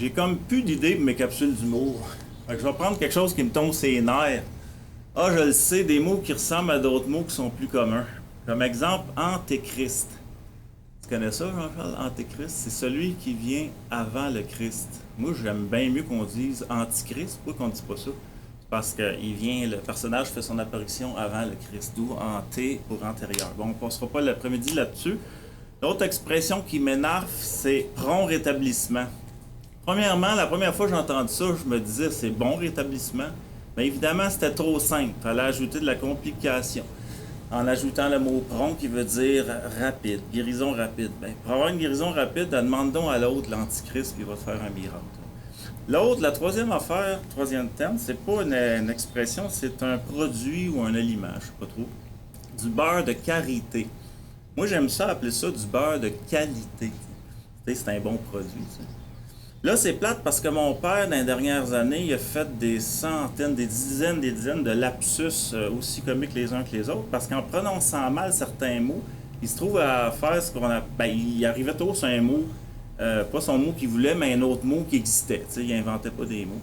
j'ai comme plus d'idées pour mes capsules d'humour. Fait que je vais prendre quelque chose qui me tombe ses nerfs. Ah, je le sais, des mots qui ressemblent à d'autres mots qui sont plus communs. Comme exemple, antéchrist. Tu connais ça, Jean-Charles? Antéchrist, c'est celui qui vient avant le Christ. Moi, j'aime bien mieux qu'on dise antichrist. Pourquoi qu'on ne dit pas ça? C'est parce que le personnage fait son apparition avant le Christ, d'où anté pour antérieur. Bon, on ne passera pas l'après-midi là-dessus. L'autre expression qui m'énerve, c'est prompt rétablissement. Premièrement, la première fois que j'ai entendu ça, je me disais c'est bon rétablissement. Mais évidemment, c'était trop simple. Il fallait ajouter de la complication. En ajoutant le mot prompt qui veut dire rapide, guérison rapide. Ben, pour avoir une guérison rapide, demande donc à l'autre, l'antichrist, puis il va te faire un miracle. L'autre, la troisième affaire, troisième terme, c'est pas une expression, c'est un produit ou un aliment, je sais pas trop. Du beurre de karité. Moi, j'aime ça appeler ça du beurre de qualité. C'est un bon produit. T'sais. Là, c'est plate parce que mon père, dans les dernières années, il a fait des centaines, des dizaines de lapsus aussi comiques les uns que les autres, parce qu'en prononçant mal certains mots, il se trouve à faire ce qu'on a... Ben, il arrivait toujours sur un mot, pas son mot qu'il voulait, mais un autre mot qui existait. T'sais, il inventait pas des mots.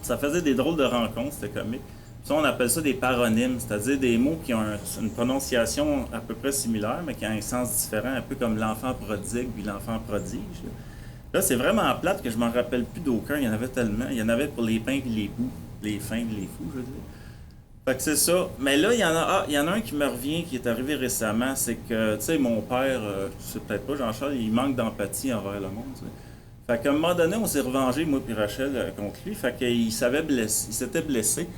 Ça faisait des drôles de rencontres, c'était comique. Ça, on appelle ça des paronymes, c'est-à-dire des mots qui ont une prononciation à peu près similaire, mais qui ont un sens différent, un peu comme l'enfant prodigue puis l'enfant prodige. Là, c'est vraiment plate que je m'en rappelle plus d'aucun. Il y en avait tellement. Il y en avait pour les pins et les poux. Les fins et les fous, je veux dire. Fait que c'est ça. Mais là, il y en a un qui me revient, qui est arrivé récemment. C'est que, tu sais, mon père, je sais peut-être pas, Jean-Charles, il manque d'empathie envers le monde. T'sais. Fait qu'à un moment donné, on s'est revengé, moi et Rachel, contre lui. Fait qu'il s'était blessé.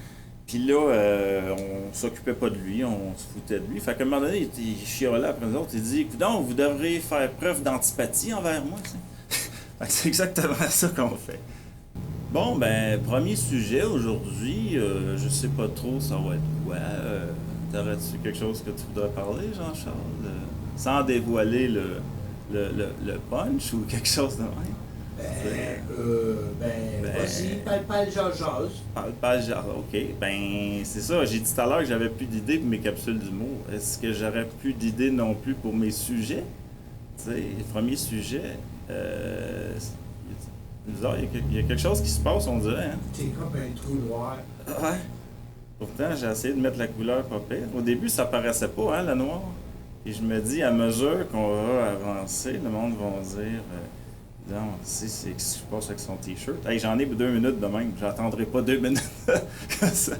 Puis là, on s'occupait pas de lui, on se foutait de lui. Fait qu'à un moment donné, il chiolait après nous autres. Il dit, écoute, vous devriez faire preuve d'antipathie envers moi, t'sais. C'est exactement ça qu'on fait. Bon, ben, premier sujet aujourd'hui, je sais pas trop ça va être quoi. T'aurais-tu quelque chose que tu voudrais parler, Jean-Charles? Sans dévoiler le punch ou quelque chose de même? Vas-y, parle jase. Parle jase, ok. Ben, c'est ça, j'ai dit tout à l'heure que j'avais plus d'idées pour mes capsules d'humour. Est-ce que j'aurais plus d'idées non plus pour mes sujets? Tu sais, le premier sujet... il y a quelque chose qui se passe, on dirait. Hein? C'est comme un trou noir. Ouais. Pourtant, j'ai essayé de mettre la couleur pas pire. Au début, ça paraissait pas, hein, le noir. Et je me dis, à mesure qu'on va avancer, le monde va dire non, c'est ce qui se passe avec son t-shirt. Hey, j'en ai pour 2 minutes de même. J'attendrai pas 2 minutes. Comme ça.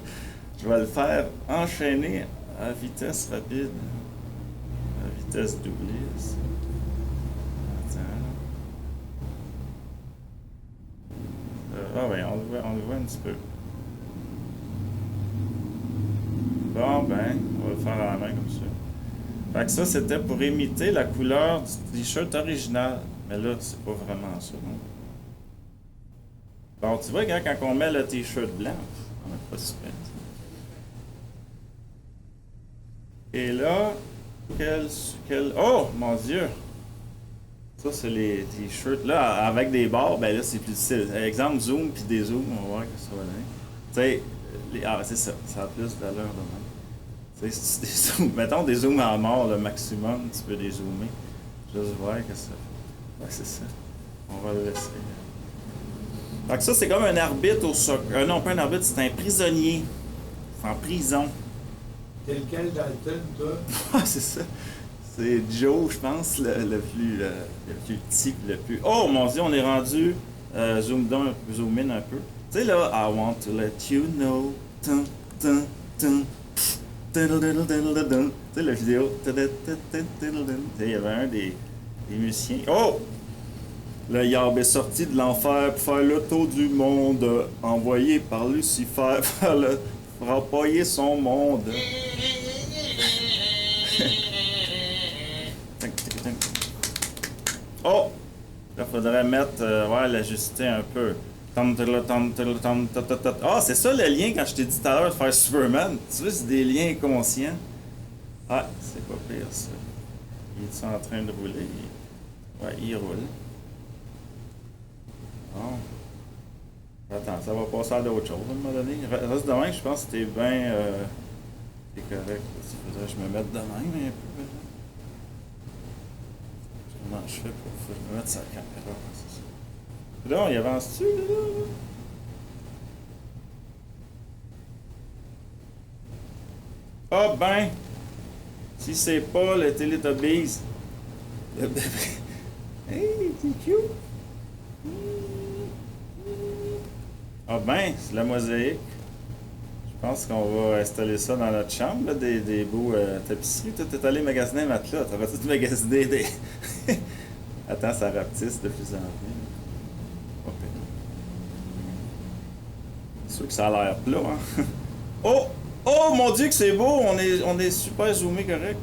Je vais le faire enchaîner à vitesse rapide. À vitesse doublée. Ah oui, on le voit un petit peu. Bon, ben, on va le faire à la main comme ça. Fait que ça, c'était pour imiter la couleur du t-shirt original. Mais là, c'est pas vraiment ça, non? Bon, tu vois, quand on met le t-shirt blanc, on n'a pas super. Et là, oh, mon Dieu! Ça, c'est les t-shirts. Là, avec des barres, ben là, c'est plus difficile. Exemple, zoom puis des zooms, on va voir que ça va donner. Tu sais, c'est ça. Ça a plus d'allure de même. Tu sais, si tu des zooms, mettons des zooms à mort, le maximum, tu peux les zoomer. Juste voir que ça fait. Ouais, c'est ça. On va le laisser. Fait que ça, c'est comme un arbitre au soccer. Non, pas un arbitre, c'est un prisonnier. C'est en prison. Tel quel Dalton, toi? Ah, c'est ça. C'est Joe, je pense, le plus petit, le plus... Oh, mon Dieu, on est rendu... zoom in un peu. Tu sais, là, I want to let you know... Tum, tum, tum, tu sais, la vidéo... Il y avait un des musiciens... Oh! Le Yab est sorti de l'enfer pour faire le tour du monde, envoyé par Lucifer pour employer son monde. Oh! Là, faudrait mettre, l'ajuster un peu. Ah, c'est ça le lien quand je t'ai dit tout à l'heure de faire Superman. Tu vois, c'est des liens inconscients. Ah, c'est pas pire ça. Il est en train de rouler? Ouais, il roule. Bon. Attends, ça va passer à d'autres choses à un moment donné. Reste de même, je pense que t'es bien. C'est correct. Il faudrait que je me mette de même un peu. Comment je fais pour me mettre sa caméra? C'est ça. Là, il avance-tu, là? Ah ben! Si c'est pas le Teletubbies. Le bébé. Hey, c'est cute! Ah ben, c'est la mosaïque. Je pense qu'on va installer ça dans notre chambre, là, des beaux tapisseries. Toi, t'es allé magasiner un matelas. T'aurais tout magasiné des... Attends, ça rapetisse de plus en plus. Pas pire. C'est sûr que ça a l'air plat, hein? Oh! Oh mon Dieu que c'est beau! On est super zoomé correct.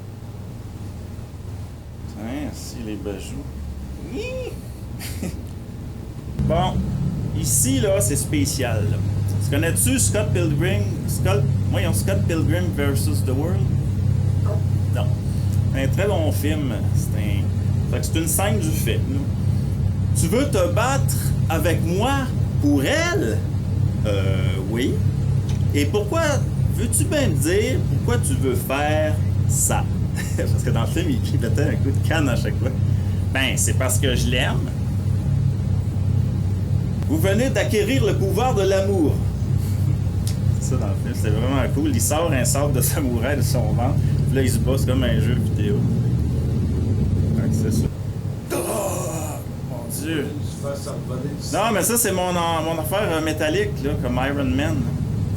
Tiens, si les bajoux. Bon, ici, là, c'est spécial, là. Tu connais-tu Scott Pilgrim? Scott Pilgrim versus The World? Non. C'est un très bon film. C'est une scène du film. Là. Tu veux te battre avec moi pour elle? Oui. Et pourquoi, veux-tu bien me dire pourquoi tu veux faire ça? Parce que dans le film, il pétait un coup de canne à chaque fois. Ben, c'est parce que je l'aime. Vous venez d'acquérir le pouvoir de l'amour. C'est ça dans le film, c'est vraiment cool. Il sort un sabre de samouraï de son ventre, puis là il se bat, c'est comme un jeu vidéo. Donc c'est ça. Oh, mon Dieu! Non, mais ça c'est mon affaire métallique, là, comme Iron Man.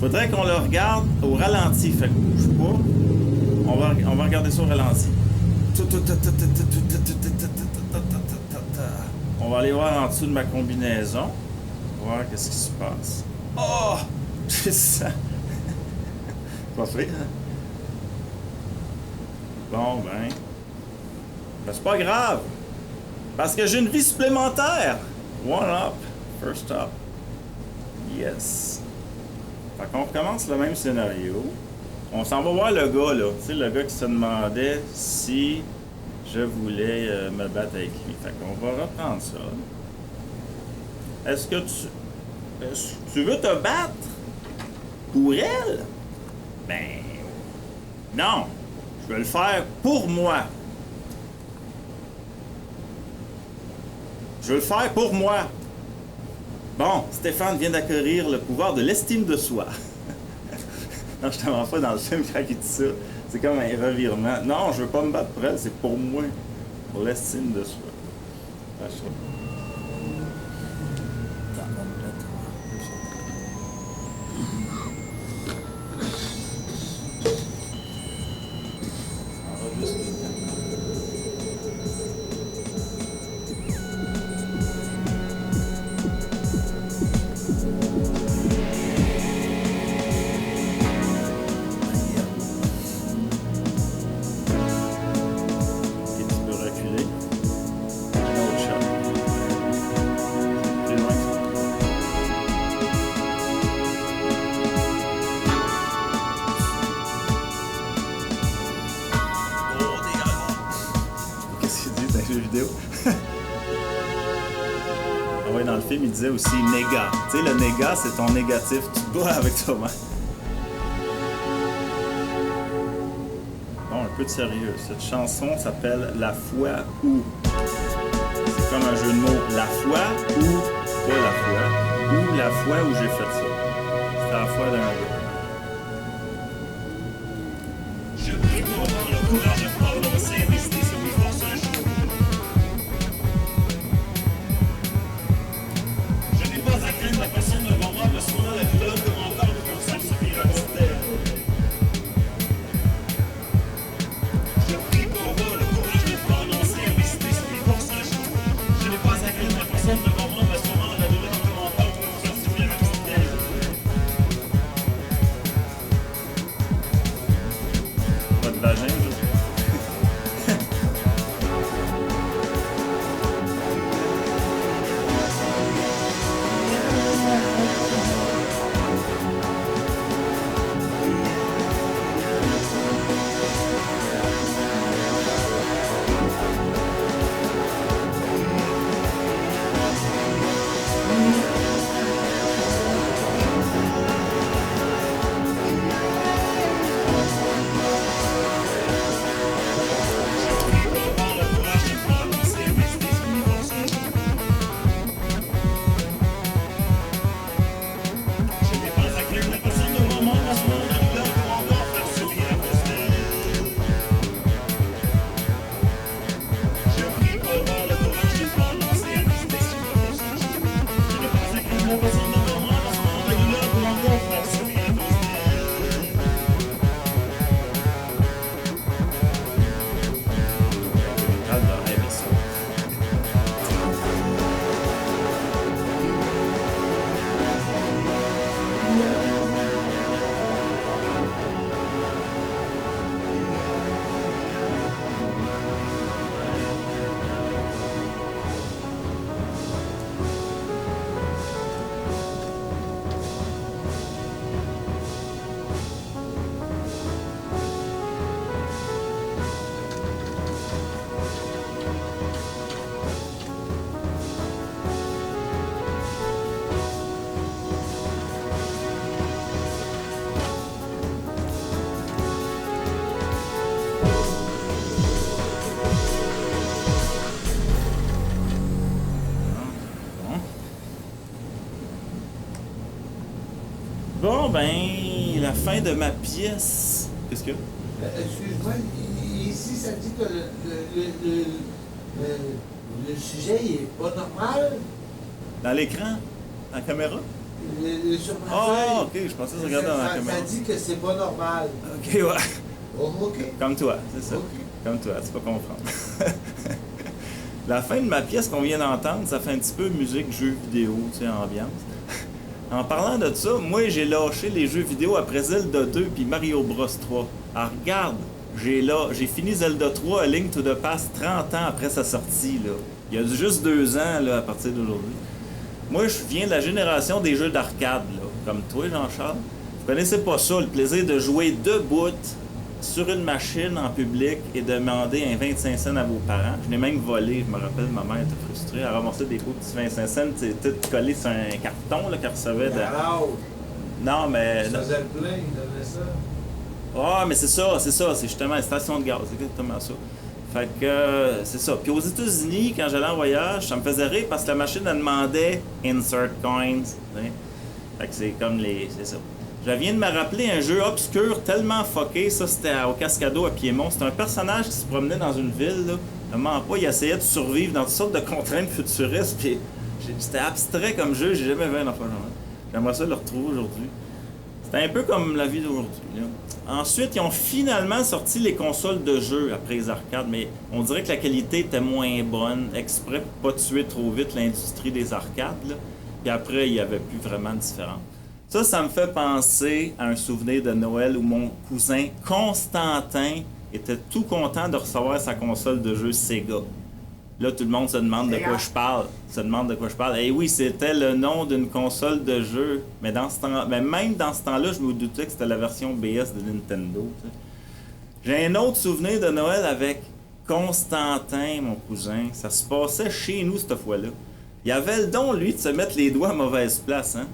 Faudrait qu'on le regarde au ralenti, fait que bouge pas. On va regarder ça au ralenti. On va aller voir en dessous de ma combinaison. Voir qu'est-ce qui se passe. Oh! C'est ça. Pas fait, hein? Bon, ben. Ben, c'est pas grave. Parce que j'ai une vie supplémentaire. One up. First up. Yes. Fait qu'on recommence le même scénario. On s'en va voir le gars, là. Tu sais, le gars qui se demandait si je voulais me battre avec lui. Fait qu'on va reprendre ça. Est-ce que tu veux te battre pour elle? Ben, non. Je veux le faire pour moi. Je veux le faire pour moi. Bon, Stéphane vient d'acquérir le pouvoir de l'estime de soi. Non, je t'en pas dans le film quand il dit ça. C'est comme un revirement. Non, je veux pas me battre pour elle, c'est pour moi. Pour l'estime de soi. Dans le film, il disait aussi négat. Tu sais, le négat, c'est ton négatif. Tu te bats avec toi-même. Bon, un peu de sérieux. Cette chanson s'appelle La foi ou. C'est comme un jeu de mots. La foi ou pas la foi. Ou la fois où j'ai fait ça. C'est la foi d'un gars. Je prie pour avoir le courage de prononcer et résister sur mes forces un jour. La personne devant moi me souvient la douleur de mon corps pour faire subir un mystère. Je prie pour avoir le courage de prononcer et résister sur mes forces un jour. Je n'ai pas à craindre la personne devant moi me souvient la douleur de mon corps pour faire subir un mystère. Pas de vagin, fin de ma pièce. Qu'est-ce que? Excuse-moi, ici, ça dit que le sujet il est pas normal. Dans l'écran? Dans la caméra? Sur ma Ah, feuille. ok, je pensais que tu regardais dans la caméra. Ça dit que c'est pas normal. Ok, ouais. Oh, ok. Comme toi, c'est ça. Ok. Comme toi, tu peux comprendre. La fin de ma pièce qu'on vient d'entendre, ça fait un petit peu musique, jeux vidéo, tu sais, ambiance. En parlant de ça, moi j'ai lâché les jeux vidéo après Zelda 2 puis Mario Bros 3. Alors regarde, j'ai fini Zelda 3 A Link to the Past 30 ans après sa sortie, là. Il y a juste 2 ans, là, à partir d'aujourd'hui. Moi, je viens de la génération des jeux d'arcade, là, comme toi, Jean-Charles. Vous connaissez pas ça, le plaisir de jouer debout sur une machine en public et de demander un 25 cents à vos parents. Je l'ai même volé, je me rappelle, ma mère était frustrée. Elle ramassait des beaux petits 25 cents, tout collé sur un carton qu'elle recevait de... Alors, Non, mais... ça faisait le plein, il donnait ça. Ah, mais c'est ça, c'est justement une station de gaz, c'est exactement ça. Fait que, c'est ça. Puis aux États-Unis, quand j'allais en voyage, ça me faisait rire parce que la machine, elle demandait insert coins. T'sais. Fait que c'est comme les... c'est ça. Je viens de me rappeler un jeu obscur tellement fucké, ça c'était au Cascado à Piémont. C'était un personnage qui se promenait dans une ville, là. Vraiment pas, il essayait de survivre dans toutes sortes de contraintes futuristes, puis c'était abstrait comme jeu, j'ai jamais vu un enfant genre. J'aimerais ça le retrouver aujourd'hui. C'était un peu comme la vie d'aujourd'hui. Ensuite, ils ont finalement sorti les consoles de jeux après les arcades, mais on dirait que la qualité était moins bonne, exprès pour pas tuer trop vite l'industrie des arcades, là. Puis après, il n'y avait plus vraiment de différence. Ça me fait penser à un souvenir de Noël où mon cousin Constantin était tout content de recevoir sa console de jeu Sega. Là, tout le monde se demande de quoi je parle. Eh oui, c'était le nom d'une console de jeu. Mais même dans ce temps-là, je me doutais que c'était la version BS de Nintendo. T'sais. J'ai un autre souvenir de Noël avec Constantin, mon cousin. Ça se passait chez nous cette fois-là. Il avait le don, lui, de se mettre les doigts à mauvaise place, hein.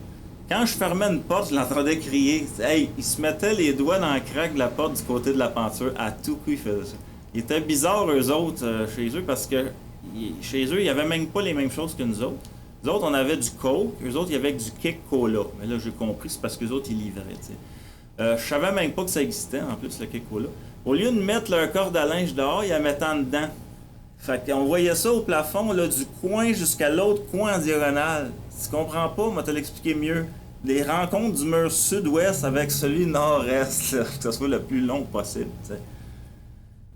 Quand je fermais une porte, je l'entendais crier. Hey, il se mettait les doigts dans le crack de la porte du côté de la peinture. À tout coup, il faisait ça. Il était bizarre, eux autres, chez eux, parce que chez eux, il n'y avait même pas les mêmes choses que nous autres. Nous autres, on avait du Coke. Eux autres, il y avait du Kick Cola. Mais là, j'ai compris, c'est parce qu'eux autres, ils livraient, tu sais. Je savais même pas que ça existait, en plus, le Kick Cola. Au lieu de mettre leur corde à linge dehors, ils la mettaient en dedans. Fait qu'on voyait ça au plafond, là, du coin jusqu'à l'autre coin en diagonale. Si tu comprends pas, moi te l'expliquer mieux. Les rencontres du mur sud-ouest avec celui nord-est, là, que ce soit le plus long possible. T'sais.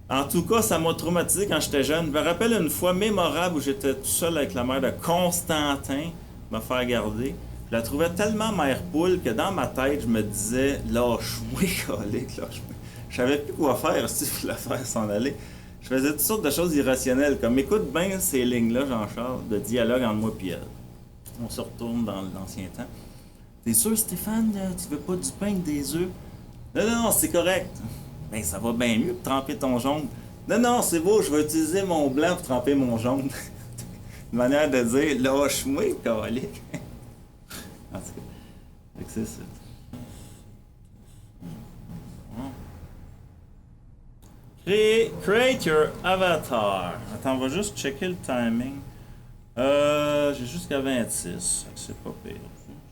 En tout cas, ça m'a traumatisé quand j'étais jeune. Je me rappelle une fois mémorable où j'étais tout seul avec la mère de Constantin, me faire garder. Je la trouvais tellement mère poule que dans ma tête, je me disais lâche-moi, colique, lâche-moi. Je savais plus quoi faire si je voulais faire s'en aller. Je faisais toutes sortes de choses irrationnelles, comme écoute bien ces lignes-là, Jean-Charles, de dialogue entre moi et elle. On se retourne dans l'ancien temps. T'es sûr, Stéphane, tu veux pas du pain avec des œufs? Non, c'est correct. Ben, ça va bien mieux pour tremper ton jaune. Non, c'est beau, je vais utiliser mon blanc pour tremper mon jaune. Une manière de dire, lâche-moi, calique. En tout cas, c'est ça. Create your avatar. Attends, on va juste checker le timing. J'ai jusqu'à 26, c'est pas pire.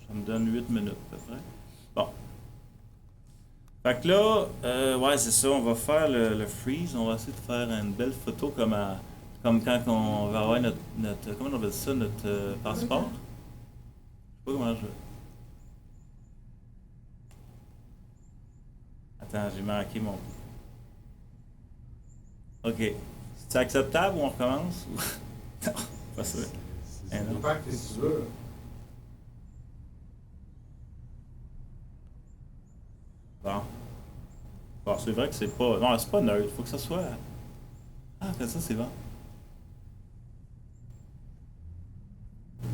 Ça me donne 8 minutes à peu près. Bon. Fait que là, ouais, c'est ça, on va faire le freeze. On va essayer de faire une belle photo comme quand on va avoir notre comment on appelle ça, notre passeport. Je sais pas comment je... Attends, j'ai manqué mon... Ok. C'est acceptable ou on recommence? Non, pas ça. C'est pas que tu veux. Bon, c'est vrai que c'est pas... Non, c'est pas neutre. Faut que ça soit... Ah, fait ça, c'est bon.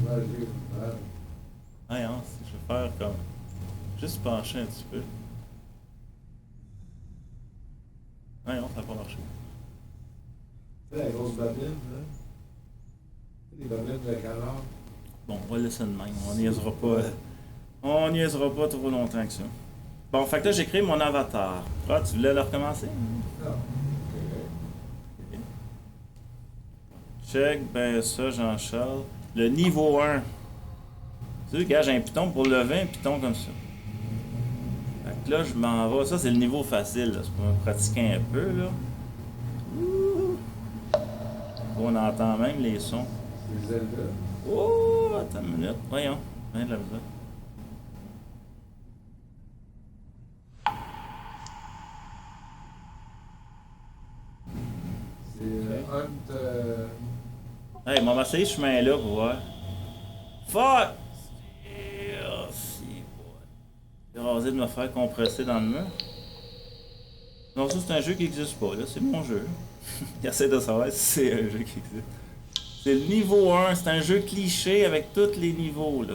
Ah, non, je vais faire comme... Juste pencher un petit peu. Ah, non, ça n'a pas marché. C'est la grosse babine, là. Les babines de canard. Bon, on va laisser de même. On niaisera pas... On niaisera pas trop longtemps que ça. Bon, fait que là, j'ai créé mon avatar. Ah, tu voulais le recommencer? Non. Okay. Check, ben ça, Jean-Charles. Le niveau 1. Tu sais, gars, j'ai un piton pour lever un piton comme ça. Fait que là, je m'en vais. Ça, c'est le niveau facile, là. C'est pour me pratiquer un peu, là. Ouh. On entend même les sons. C'est Zelda. Oh, attends une minute. Voyons. Rien de la misère. C'est Hunt. Hey, on va essayer ce chemin-là pour voir. Fuck! Oh, si, boy. J'ai rasé de me faire compresser dans le mur. Non, ça, c'est un jeu qui n'existe pas, là. C'est mon jeu. J'essaie de savoir si c'est un jeu qui existe. C'est le niveau 1. C'est un jeu cliché avec tous les niveaux, là.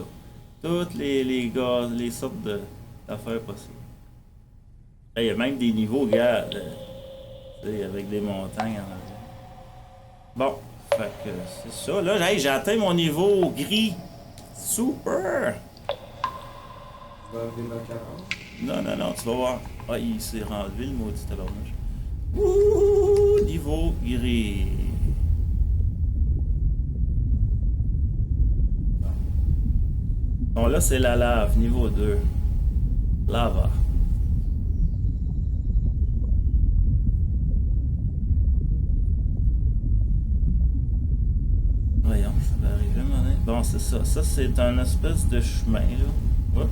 Toutes les gaz, les sortes d'affaires possibles. Il y a même des niveaux, regarde. Tu sais, avec des montagnes en arrière. Bon. Fait que c'est ça. Là, hey, j'ai atteint mon niveau gris. Super! Dans des macarons. Non, non, non, tu vas voir. Ah, il s'est renlevé le maudit tabarnouche. Ouh, niveau gris. Bon, là, c'est la lave, niveau 2. Lava. Voyons, ça va arriver, mon. Bon, c'est ça. Ça, c'est un espèce de chemin, là. Oups.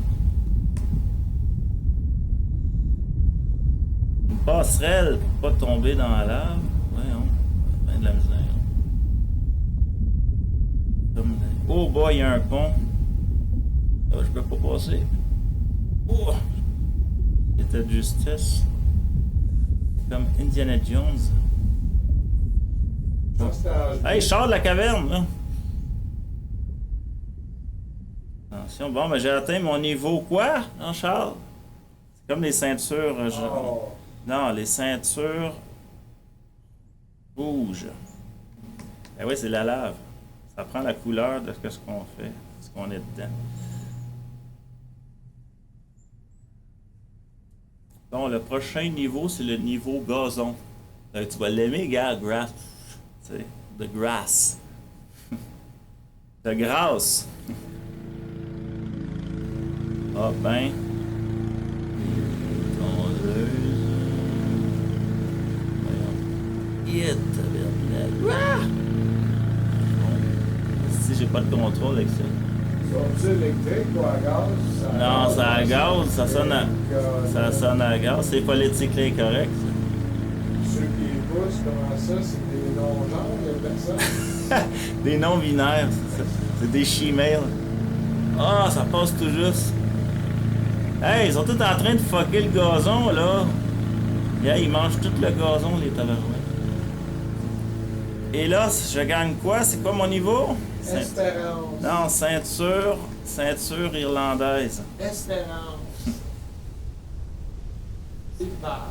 Une passerelle pour pas tomber dans la lave. Voyons. Ben de la misère. Oh boy, il y a un pont. Là, je peux pas passer. Oh! C'était de justesse. Comme Indiana Jones. Ça, c'était à- Hey, je sors de la caverne, là. Attention, bon, ben j'ai atteint mon niveau quoi, hein, Charles? C'est comme les ceintures. Oh. Non, les ceintures rouges. Ben oui, c'est la lave. Ça prend la couleur de ce qu'on fait, ce qu'on est dedans. Bon, le prochain niveau, c'est le niveau gazon. Tu vas l'aimer, gars, grass. Tu sais, the grass. De grâce. Ah ben. Tondeuse. Voyons. Yeah, tabarnak. Ah! Bon. Si j'ai pas de contrôle avec ça. Sont-ils électriques ou à gaz? Ça Non, c'est à gaz, ça sonne à, ça sonne à gaz. C'est politiquement incorrect, ça. Ceux qui poussent, comment ça? C'est des non-genres de personnes? Des noms binaires, c'est ça. C'est des she-males. Ah, ça passe tout juste. Hey, ils sont tous en train de fucker le gazon, là. Yeah, ils mangent tout le gazon, les tabarouettes. Et là, je gagne quoi? C'est quoi mon niveau? Espérance. Non, ceinture irlandaise. Espérance. C'est pas.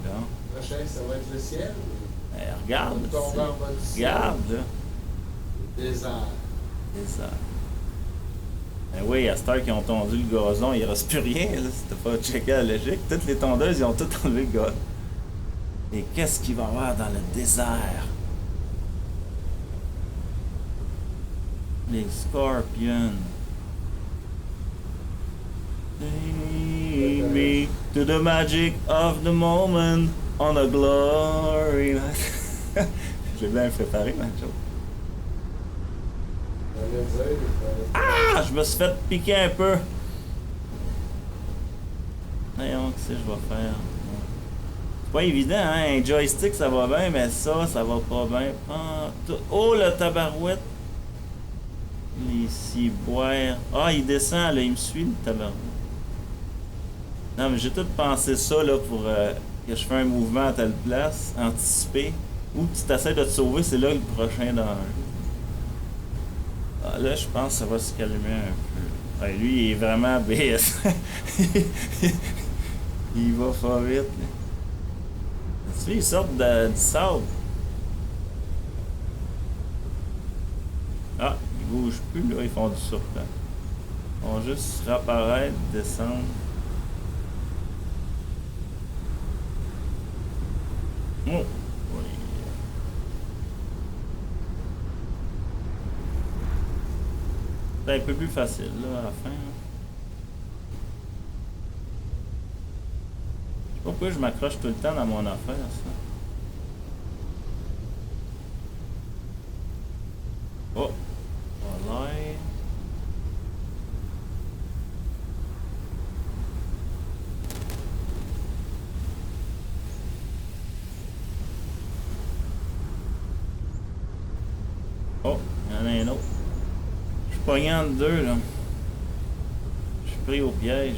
Bon. Le prochain, ça va être le ciel. Hey, regarde, On va tomber en bas du ciel. regarde, là. Désert. C'est ça. Ben oui, à cette heure qu'ils ont tondu le gazon, il ne reste plus rien, là, si t'as pas checké la logique. Toutes les tondeuses, ils ont tout enlevé le gazon. Et qu'est-ce qu'il va y avoir dans le désert? Les scorpions. Take me to the magic of the moment on a glory night. J'ai bien préparé, ma chose. Ah! Je me suis fait piquer un peu. Voyons, qu'est-ce que je vais faire? C'est pas évident, hein? Un joystick, ça va bien, mais ça va pas bien. Oh, le tabarouette! Les ciboires. Ah, il descend, là, il me suit, le tabarouette. Non, mais j'ai tout pensé ça, là, pour que je fais un mouvement à telle place, anticipé. Ou tu t'essaies de te sauver, c'est là le prochain danger. Ah, là, je pense que ça va se calmer un peu. Ouais, lui, il est vraiment BS. Il va pas vite. Là. Tu vois, ils sortent du sable. Ah, ils bougent plus, là, ils font du surplan. Ils vont juste réapparaître, descendre. Oh! Oui. C'est un peu plus facile, là, à la fin. Là. Je sais pas pourquoi je m'accroche tout le temps dans mon affaire, ça. Oh! Voilà. Oh, il y en a un autre. Je suis pogné entre deux, là. Je suis pris au piège.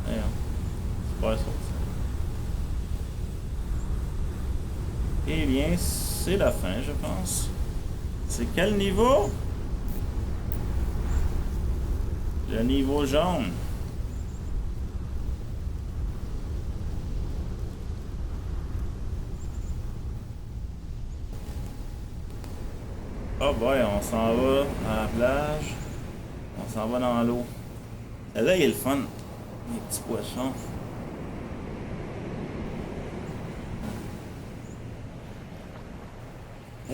Voyons. C'est pas sorti. Eh bien, c'est la fin, je pense. C'est quel niveau? Le niveau jaune. Oh boy, on s'en va à la plage. On s'en va dans l'eau. Là, il est le fun. Les petits poissons.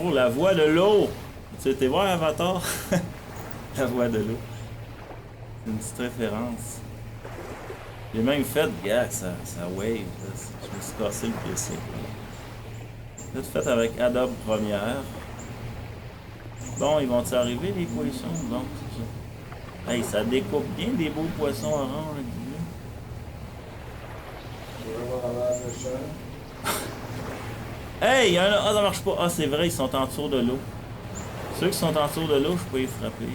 Oh, la voix de l'eau! Tu étais voir Avatar? La voix de l'eau. C'est une petite référence. J'ai même fait, gars, ça wave. Là. Je me suis cassé le PC. C'est fait avec Adobe Premiere. Bon, ils vont-ils arriver, les poissons? Bon, c'est ça. Hey, ça découpe bien des beaux poissons orange avec du bleu. Je vais voir la méchant. Hey, il y en a... Ah, ça marche pas. Ah, c'est vrai, ils sont en dessous de l'eau. Ceux qui sont en dessous de l'eau, je peux les frapper.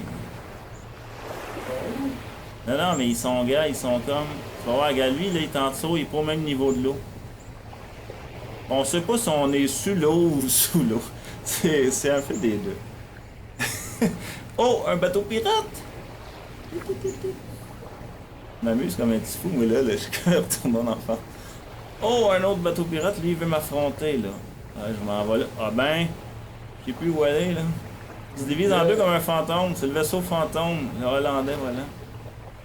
Non, non, mais ils sont gars, ils sont comme... Tu vas voir, gars, lui, là, il est en dessous, il est pas au même niveau de l'eau. On sait pas si on est sous l'eau ou sous l'eau. C'est un peu des deux. Oh, un bateau pirate! Je m'amuse comme un petit fou, mais là je suis quand même retourné en enfant. Oh, un autre bateau pirate, lui, il veut m'affronter, là. Ah, je m'en vais là. Ah ben, je sais plus où aller, là. Il se divise en deux comme un fantôme. C'est le vaisseau fantôme, le hollandais, voilà.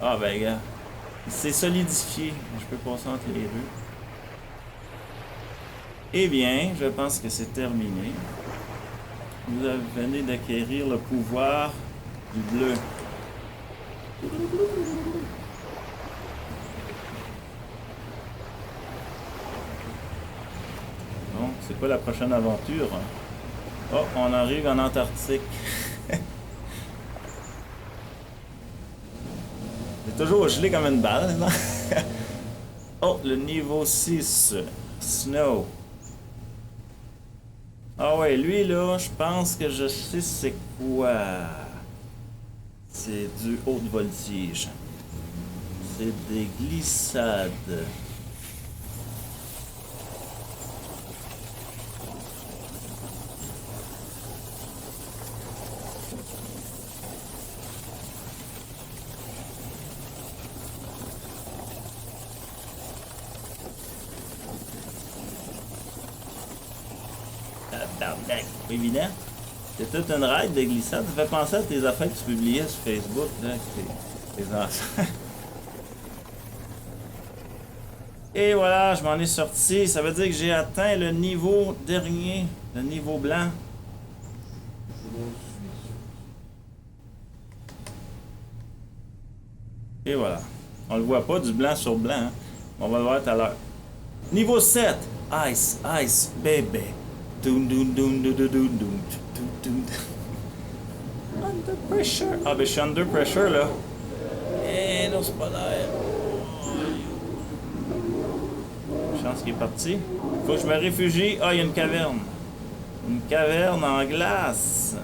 Ah ben, gars. Il s'est solidifié. Je peux passer entre les deux. Eh bien, je pense que c'est terminé. Vous venez d'acquérir le pouvoir du bleu. Bon, c'est quoi la prochaine aventure? Oh, on arrive en Antarctique. C'est toujours gelé comme une balle, non? Oh, le niveau 6. Snow. Ah ouais, lui là, je pense que je sais c'est quoi. C'est du haute voltige. C'est des glissades. Tabarnak, pas évident. C'est toute une ride de glissade. Ça fait penser à tes affaires que tu publiais sur Facebook, là, avec tes enfants. Et voilà, je m'en ai sorti. Ça veut dire que j'ai atteint le niveau dernier, le niveau blanc. Et voilà. On le voit pas du blanc sur blanc. Hein. On va le voir tout à l'heure. Niveau 7. Ice, ice, baby. Doom, doom, doom, doom, doom, doom, doom, doom. Under pressure. Ah, ben je suis under pressure là. Eh, non, c'est pas l'air. Chance qu'il est parti. Faut que je me réfugie. Ah, il y a une caverne. Une caverne en glace.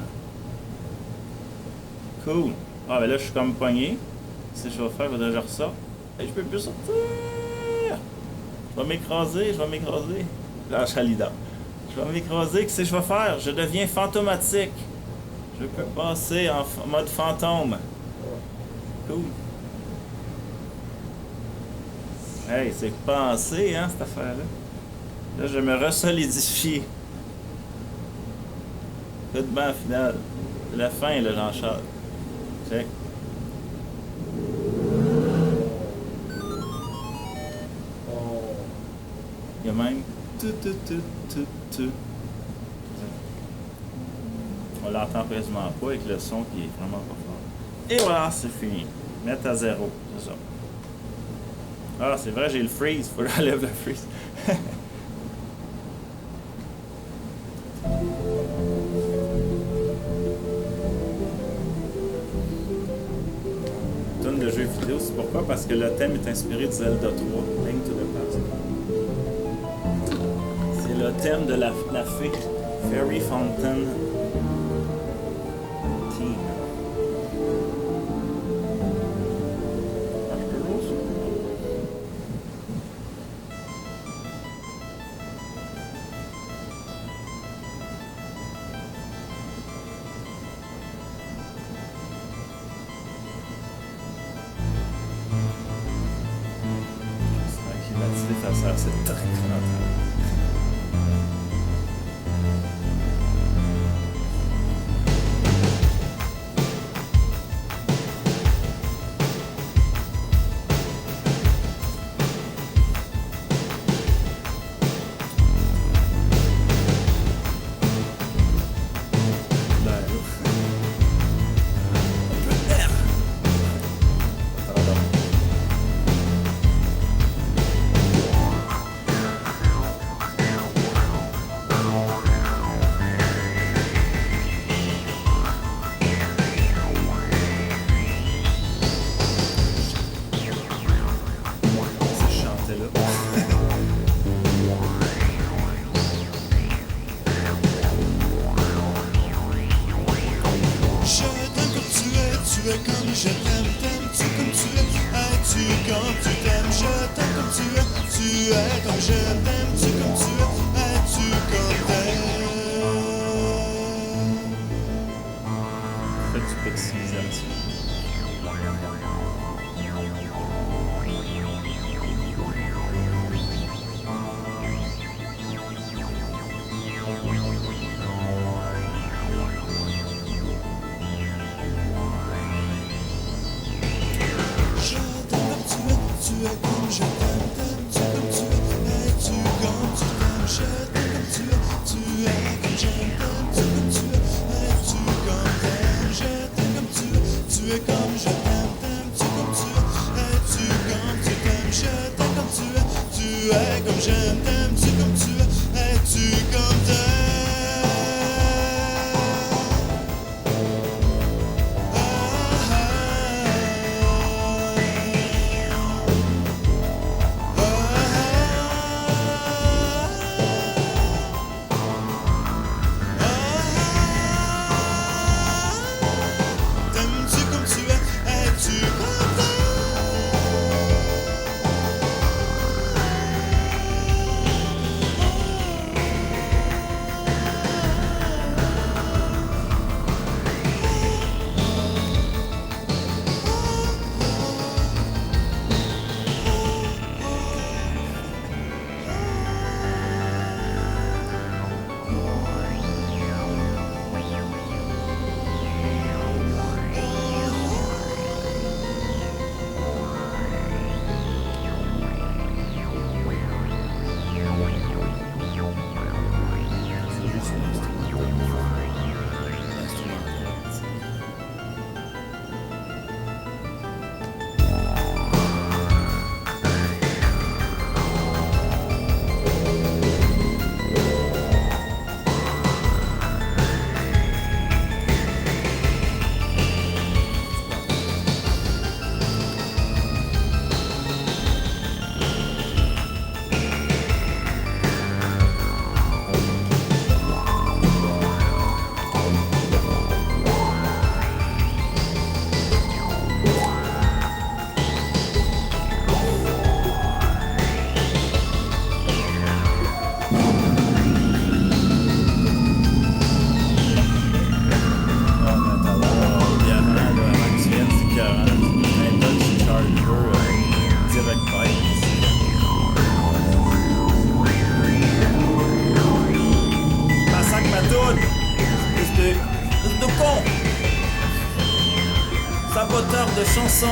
Cool. Ah, ben là, je suis comme pogné. Si je vais faire, il faudrait que je ressorte. Et je peux plus sortir. Je vais m'écraser, je vais m'écraser. Lâche à l'idée. Je vais m'écraser, qu'est-ce que je vais faire? Je deviens fantomatique. Je peux passer en mode fantôme. Cool. Hey, c'est pensé, hein, cette affaire-là. Là, je me resolidifie. Coup de banc final. C'est la fin, là, Jean-Charles. Check. Il y a même... On l'entend quasiment pas avec le son qui est vraiment pas fort. Et voilà, c'est fini. Mettre à 0, c'est ça. Ah, c'est vrai, j'ai le freeze. Faut que j'enlève le freeze. Tonne de jeux vidéo, c'est pourquoi? Parce que le thème est inspiré de Zelda 3, Link to the Past. C'est le thème de la fée Fairy Fountain Team. Marche toujours, ça? C'est vrai qu'il a tiré face à cette très de chansons.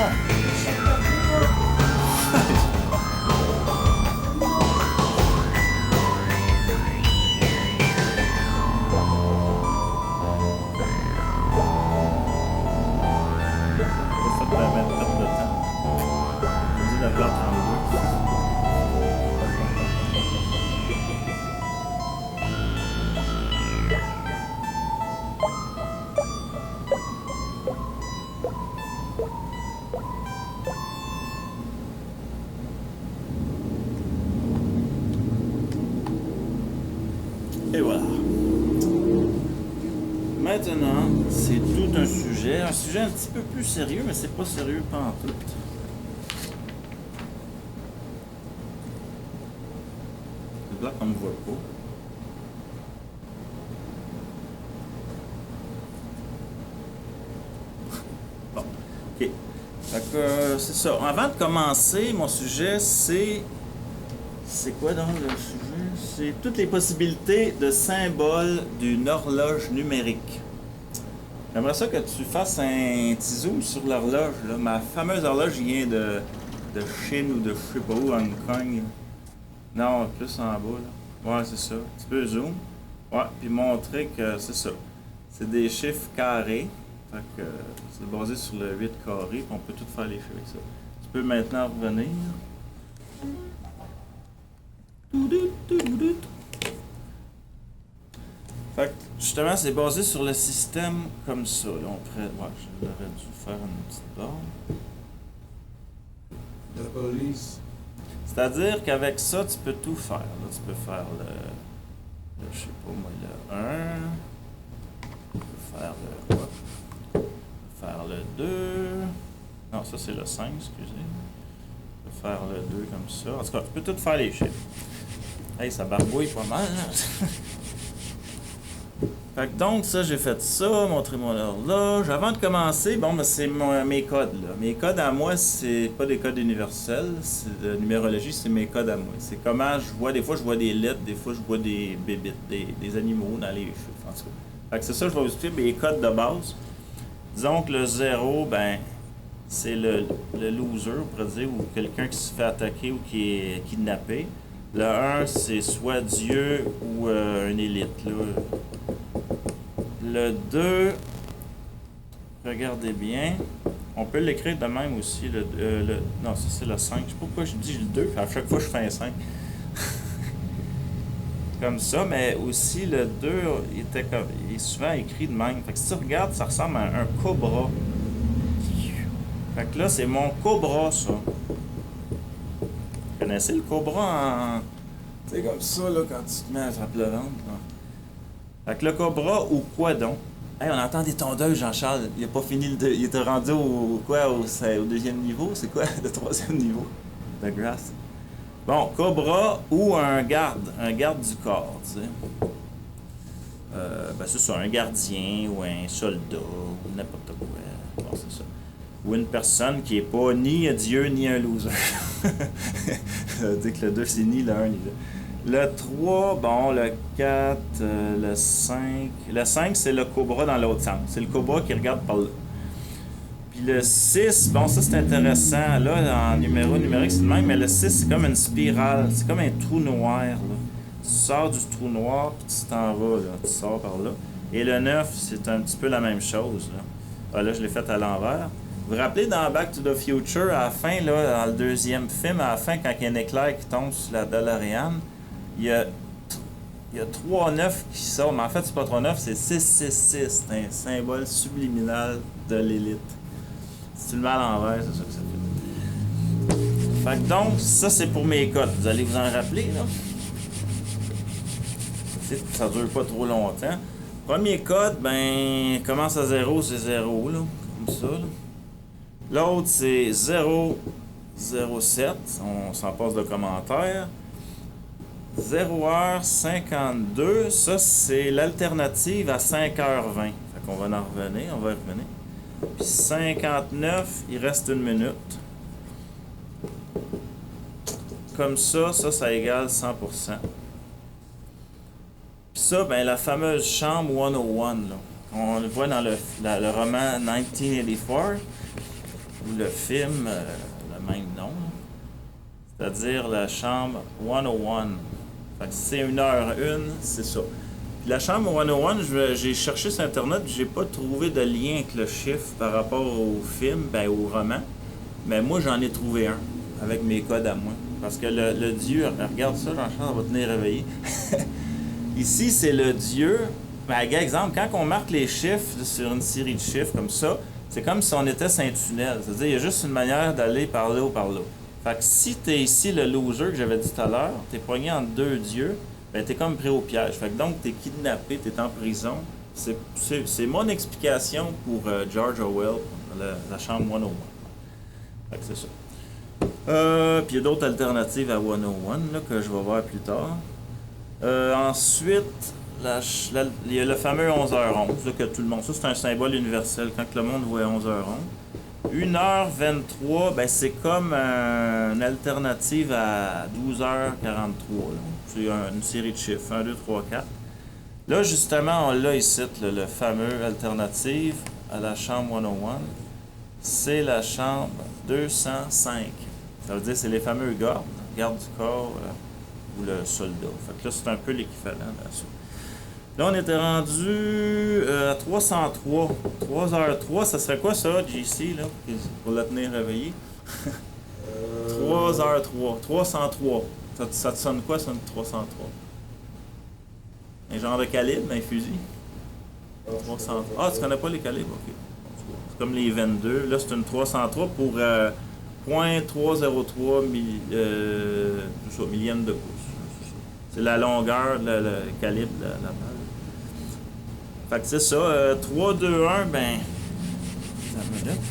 9h32. Et voilà. Maintenant, c'est tout un sujet un petit peu plus sérieux, mais c'est pas sérieux pantoute. C'est là qu'on ne voit pas. Bon, ok. Fait que c'est ça. Avant de commencer, mon sujet, c'est... C'est quoi donc le sujet? C'est toutes les possibilités de symboles d'une horloge numérique. J'aimerais ça que tu fasses un petit zoom sur l'horloge. Ma fameuse horloge vient de Chine ou de je sais pas où, Hong Kong. Non, plus en bas. Là. Ouais, c'est ça. Tu peux zoom. Ouais, puis montrer que c'est ça. C'est des chiffres carrés. Fait que c'est basé sur le 8 carré, puis on peut tout faire les chiffres avec ça. Tu peux maintenant revenir. Fait que justement, c'est basé sur le système comme ça. Là, ouais, j'aurais dû faire une petite barre. La police. C'est-à-dire qu'avec ça, tu peux tout faire. Là, tu peux faire je sais pas moi, le 1. Tu peux faire le... Hop, tu peux faire le 2. Non, ça c'est le 5, excusez. Tu peux faire le 2 comme ça. En tout cas, tu peux tout faire les chiffres. Hey, ça barbouille pas mal, là. Fait que donc, ça, j'ai fait ça, montrer mon horloge. Avant de commencer, bon, ben, c'est mes codes, là. Mes codes à moi, c'est pas des codes universels. La numérologie, c'est mes codes à moi. C'est comment je vois, des fois, je vois des lettres, des fois, je vois des bébites, des animaux dans les chiffres, en tout cas. Fait que c'est ça, je vais vous expliquer mes codes de base. Disons que le 0, ben, c'est le loser, on pourrait dire, ou quelqu'un qui se fait attaquer ou qui est kidnappé. Le 1, c'est soit Dieu ou une élite, là. Le 2, regardez bien, on peut l'écrire de même aussi. Non, ça c'est le 5. Je sais pas pourquoi je dis le 2, à chaque fois je fais un 5. Comme ça, mais aussi le 2, il est souvent écrit de même. Fait que si tu regardes, ça ressemble à un cobra. Fait que là, c'est mon cobra, ça. Vous connaissez le cobra en... Tu sais, comme ça, là, quand tu te mets à frapper le ventre, là. Fait que le cobra ou quoi donc? Hey, on entend des tondeuses, Jean-Charles. Il a pas fini il était rendu au deuxième niveau? C'est quoi le troisième niveau? De grâce. Bon, cobra ou un garde du corps, tu sais. Ben c'est ça, un gardien ou un soldat ou n'importe quoi. Bon, c'est ça. Ou une personne qui est pas ni un dieu ni un loser. Ça veut dire que le 2 c'est ni le 1 ni le 2. Le 3, bon, le 4, le 5. Le 5, c'est le cobra dans l'autre sens. C'est le cobra qui regarde par là. Puis le 6, bon, ça c'est intéressant. Là, en numéro numérique, c'est le même, mais le 6, c'est comme une spirale. C'est comme un trou noir. Là. Tu sors du trou noir, puis tu t'en vas. Là. Tu sors par là. Et le 9, c'est un petit peu la même chose. Là, ah, là je l'ai fait à l'envers. Vous vous rappelez dans Back to the Future, à la fin, là, dans le deuxième film, à la fin, quand il y a un éclair qui tombe sur la DeLorean, il y a 3-9 qui sort, mais en fait, c'est pas 3-9, c'est 666. C'est un symbole subliminal de l'élite. Si tu le mets à l'envers, c'est ça que ça fait. Fait que donc, ça, c'est pour mes codes. Vous allez vous en rappeler, là. Ça dure pas trop longtemps. Premier code, ben, commence à 0, c'est 0, là. Comme ça, là. L'autre, c'est 007. On s'en passe de commentaires. 0h52, ça c'est l'alternative à 5h20. Fait qu'on va en revenir, on va y revenir. Puis 59, il reste une minute. Comme ça égale 100%. Puis ça, ben la fameuse chambre 101, là. On le voit dans le roman 1984, ou le film, le même nom. C'est-à-dire la chambre 101. Fait que si c'est 1h01, c'est ça. Puis la chambre 101, j'ai cherché sur Internet, j'ai pas trouvé de lien avec le chiffre par rapport au film, ben au roman. Mais moi, j'en ai trouvé un. avec mes codes à moi. Parce que le Dieu, regarde ça, Jean-Charles, ça va tenir réveillé. Ici, c'est le Dieu. Ben, exemple, quand on marque les chiffres sur une série de chiffres comme ça, c'est comme si on était sur un tunnel. C'est-à-dire il y a juste une manière d'aller par là ou par là. Fait que si tu es ici le loser que j'avais dit tout à l'heure, tu es poigné entre deux dieux, ben tu es comme pris au piège. Fait que donc tu es kidnappé, tu es en prison. C'est mon explication pour George Orwell, la chambre 101. Fait que c'est ça. Puis il y a d'autres alternatives à 101 là, que je vais voir plus tard. Ensuite, il y a le fameux 11h11 là, que tout le monde... Ça, c'est un symbole universel. Quand le monde voit 11h11. 1h23, ben, c'est comme une alternative à 12h43. C'est une série de chiffres. 1, 2, 3, 4. Là, justement, on l'a ici, le fameux alternative à la chambre 101. C'est la chambre 205. Ça veut dire que c'est les fameux gardes du corps ou le soldat. Fait que là, c'est un peu l'équivalent de ça. Là, on était rendu à 303. 3h03, ça serait quoi ça, JC, là, pour le tenir réveillé? 3h03. 303. Ça te sonne quoi, ça, 303? Un genre de calibre, un fusil? 303. Ah, tu connais pas les calibres? Ok. C'est comme les 22. Là, c'est une 303 pour .303 millième de pouce. C'est la longueur, le calibre de la balle. Fait que c'est ça. 3, 2, 1, ben...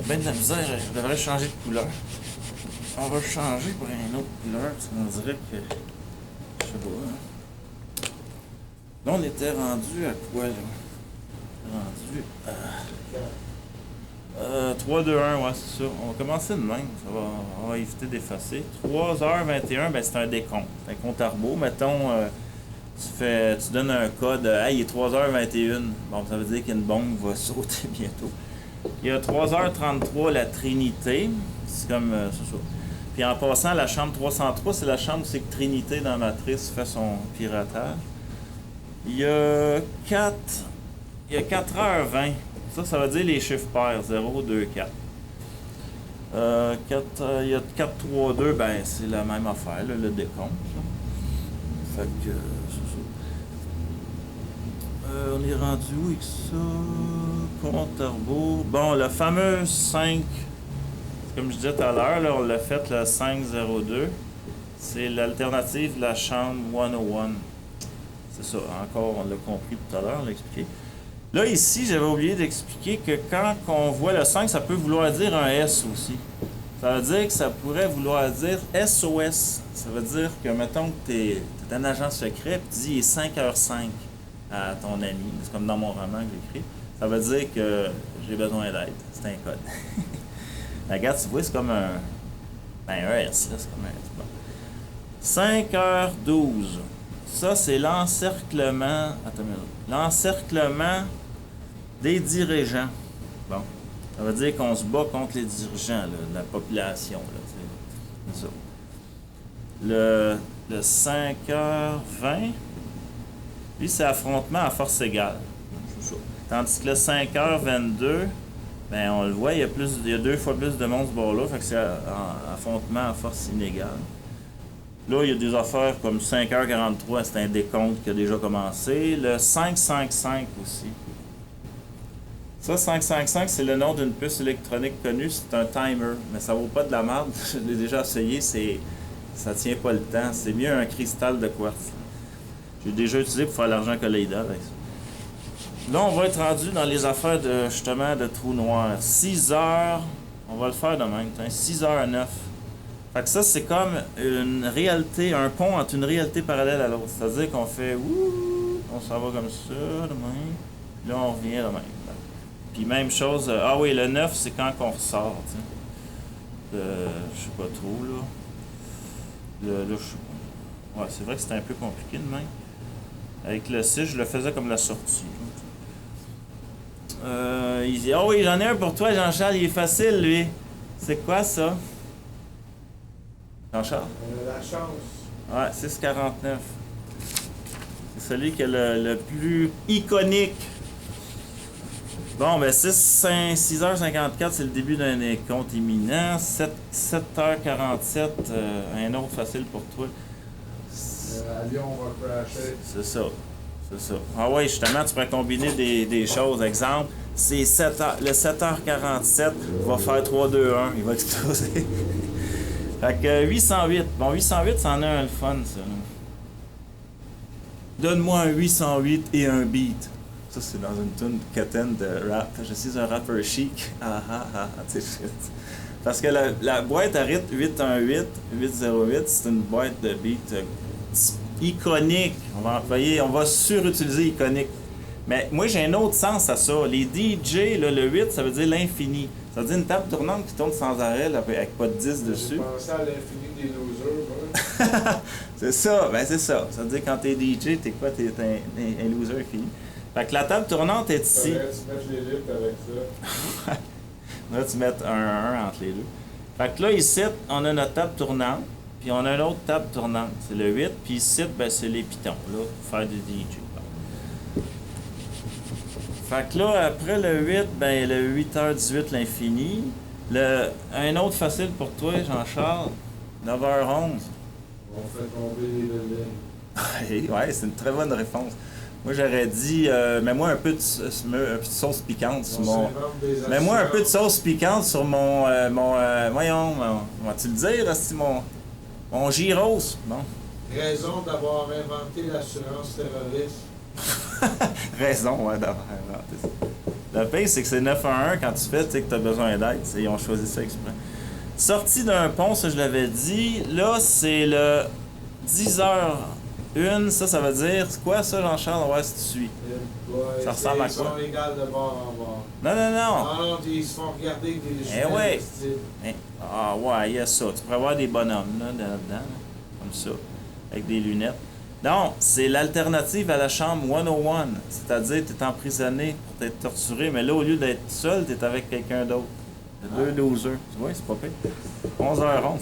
Ben de la misère, je devrais changer de couleur. On va changer pour une autre couleur, parce qu'on dirait que... Je sais pas, hein. Là, on était rendu à quoi, là? Rendu à... 3, 2, 1, ouais, c'est ça. On va commencer de même. On va éviter d'effacer. 3h21, ben c'est un décompte. C'est un compte à rebours. Mettons, tu donnes un code. Hey, il est 3h21. Bon, ça veut dire qu'une bombe va sauter bientôt. Il y a 3h33, la Trinité. C'est comme ça. Puis en passant, la chambre 303, c'est la chambre où c'est que Trinité dans Matrice fait son piratage. Il y a 4h20. Ça veut dire les chiffres pairs, 0, 2, 4. Il y a 4, 3, 2, ben c'est la même affaire, là, le décompte. Là. Fait que, c'est ça. On est rendu où avec ça? Compte à rebours. Bon, le fameux 5, comme je disais tout à l'heure, là, on l'a fait, le 502. C'est l'alternative de la chambre 101. C'est ça, encore, on l'a compris tout à l'heure, on l'a expliqué. Là, ici, j'avais oublié d'expliquer que quand on voit le 5, ça peut vouloir dire un S aussi. Ça veut dire que ça pourrait vouloir dire SOS. Ça veut dire que, mettons que tu es un agent secret, puis tu dis il est 5h05 à ton ami. C'est comme dans mon roman que j'écris. Ça veut dire que j'ai besoin d'aide. C'est un code. Regarde, tu vois, c'est comme un S, là, c'est comme un S. Bon. 5h12. Ça, c'est l'encerclement. Attends une minute. L'encerclement des dirigeants. Bon. Ça veut dire qu'on se bat contre les dirigeants, là, de la population. C'est ça. Le 5h20, lui, c'est affrontement à force égale. C'est ça. Tandis que le 5h22, ben, on le voit, il y a 2 fois plus de monde ce bord-là, fait que c'est affrontement à force inégale. Là, il y a des affaires comme 5h43, c'est un décompte qui a déjà commencé. Le 555 aussi. Ça, 555, c'est le nom d'une puce électronique connue, c'est un timer. Mais ça vaut pas de la merde, je l'ai déjà essayé, ça tient pas le temps. C'est mieux un cristal de quartz. J'ai déjà utilisé pour faire l'argent colloïdal avec ça. Là, on va être rendu dans les affaires de, justement, de trous noirs. 6 heures, on va le faire de même, 6h09. Fait que ça, c'est comme une réalité, un pont entre une réalité parallèle à l'autre. C'est-à-dire qu'on fait ouh, on s'en va comme ça, de même. Là, on revient de même. Puis même chose, ah oui, le 9, c'est quand qu'on ressort, tu sais. Je sais pas trop, là. Là, je sais pas. Ouais, c'est vrai que c'était un peu compliqué de même. Avec le 6, je le faisais comme la sortie. Il dit, ah oui, j'en ai un pour toi, Jean-Charles, il est facile, lui. C'est quoi ça? Jean-Charles? La chance. Ouais, 649. C'est celui qui est le plus iconique. Bon, ben 6h54, c'est le début d'un compte imminent. 7h47, un autre facile pour toi. L'avion va crasher. C'est ça. C'est ça. Ah ouais, justement, tu pourrais combiner des choses. Exemple, c'est 7h, le 7h47 va faire 3, 2, 1. Il va exploser. Fait que 808. Bon, 808, c'en a un le fun, ça. Donne-moi un 808 et un beat. Ça, c'est dans une tune quétaine de rap. Je suis un rappeur chic. Ah ah ah, tu sais, parce que la boîte à rythme 818, 808, c'est une boîte de beat iconique. On va surutiliser iconique. Mais moi, j'ai un autre sens à ça. Les DJ, là, le 8, ça veut dire l'infini. Ça veut dire une table tournante qui tourne sans arrêt, là, avec pas de 10 dessus. J'ai pensé à l'infini des losers, moi. C'est ça, ben c'est ça. Ça veut dire quand t'es DJ, t'es quoi? T'es un loser fini. Fait que la table tournante est ici. Tu mets les litres avec ça. Là, tu mets un entre les deux. Fait que là, ici, on a notre table tournante, puis on a une autre table tournante. C'est le 8, puis ici, ben, c'est les pitons, là, pour faire du DJ. Fait que là, après le 8, ben, le 8h18, l'infini. Un autre facile pour toi, Jean-Charles, 9h11. On fait tomber les lignes. Ouais, c'est une très bonne réponse. Moi, j'aurais dit, mets-moi un peu de sauce piquante sur mon... Mets-moi un peu de sauce piquante sur mon... voyons, vas-tu le dire, là, c'est mon gyros. Bon. Raison d'avoir inventé l'assurance terroriste. Raison, ouais, d'avoir inventé ça. Le pire, c'est que c'est 911 quand tu fais, tu sais, que tu as besoin d'aide. Ils ont choisi ça exprès. Sortie d'un pont, ça, je l'avais dit. Là, c'est le 10h01. Ça veut dire, c'est quoi ça, Jean-Charles? Ouais, si tu suis. Ouais, Ça ressemble à quoi? Ils sont égales de bord en bord. Non. Non, ils se font regarder avec des jumelles. Ouais. Ah ouais, il y a ça. Tu pourrais avoir des bonhommes là, dedans, là, comme ça, avec des lunettes. Non, c'est l'alternative à la chambre 101. C'est-à-dire, tu es emprisonné pour t'être torturé, mais là, au lieu d'être seul, tu es avec quelqu'un d'autre. Deux losers. Tu vois, c'est pas pire. 11h11.